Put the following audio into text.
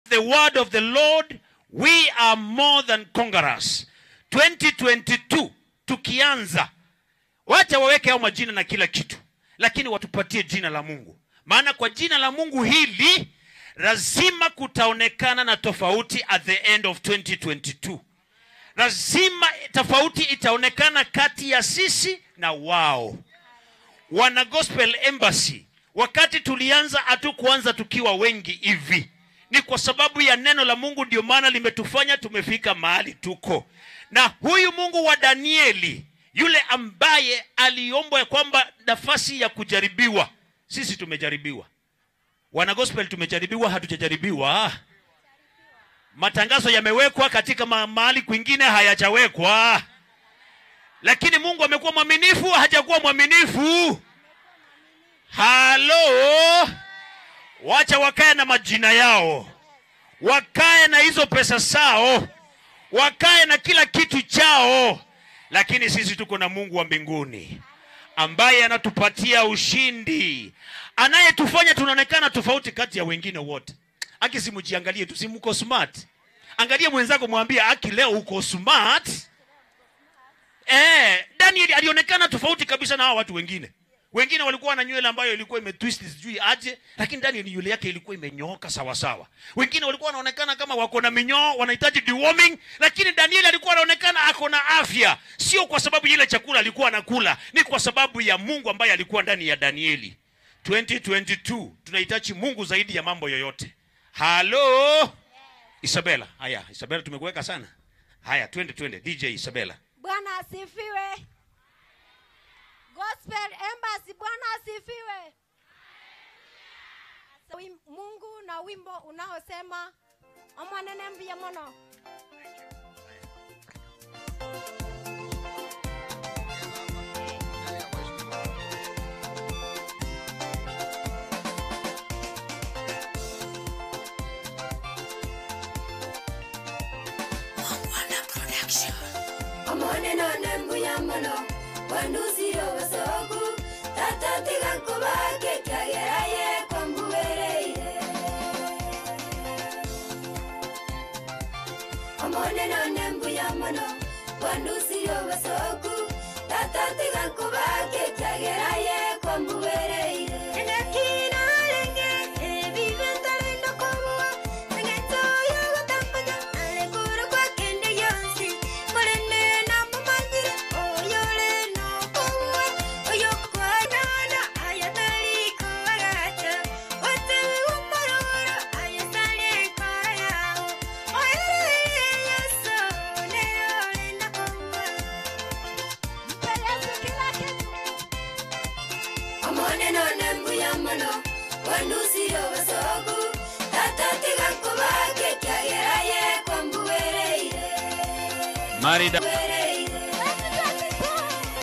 The word of the Lord, we are more than conquerors. 2022 tukianza, wacha waweke hao majina na kila kitu, lakini watupatie jina la Mungu. Maana kwa jina la Mungu hili lazima kutaonekana na tofauti at the end of 2022. Lazima tofauti itaonekana kati ya sisi na wao. Wana Gospel Embassy, wakati tulianza hatukuanza tukiwa wengi hivi. Ni kwa sababu ya neno la Mungu ndio maana limetufanya tumefika mahali tuko. Na huyu Mungu wa Danieli, yule ambaye aliomba kwamba nafasi ya kujaribiwa, sisi tumejaribiwa. Wana Gospel tumejaribiwa, hatujajaribiwa. Matangazo yamewekwa katika mahali kwingine hayajawekwa. Lakini Mungu amekuwa mwaminifu, hajakuwa mwaminifu. Halo. Wacha wakae na majina yao, wakae na hizo pesa zao, wakae na kila kitu chao, lakini sisi tuko na Mungu wa mbinguni ambaye anatupatia ushindi, anayetufanya tunaonekana tofauti kati ya wengine wote. Aki simujiangalie tu, simuko smart. Angalia mwenzako mwambie, aki leo uko smart. Daniel alionekana tofauti kabisa na hao watu wengine. Wengine walikuwa na nywele ambayo ilikuwa imetwist sijui aje, lakini Daniel nywele yake ilikuwa imenyooka sawa sawa. Wengine walikuwa wanaonekana kama wako na minyoo, wanahitaji deworming, lakini Daniel alikuwa anaonekana ako na afya. Sio kwa sababu ile chakula alikuwa anakula, ni kwa sababu ya Mungu ambaye alikuwa ndani ya Danieli. 2022 tunahitaji Mungu zaidi ya mambo yoyote. Halo. Isabella, haya, Isabella tumekuweka sana. Haya, twende DJ Isabella. Bwana asifiwe. Gospel Embassy, Bwana asifiwe. Mungu na wimbo unaosema omwanene mbia mono. Omwanene mbia mono. Wandusi obasoku tatatiga kubake kageraye kwambuwereire Amone none mbuya mono wandusi obasoku tatatiga kubake kageraye kwambuwereire Marida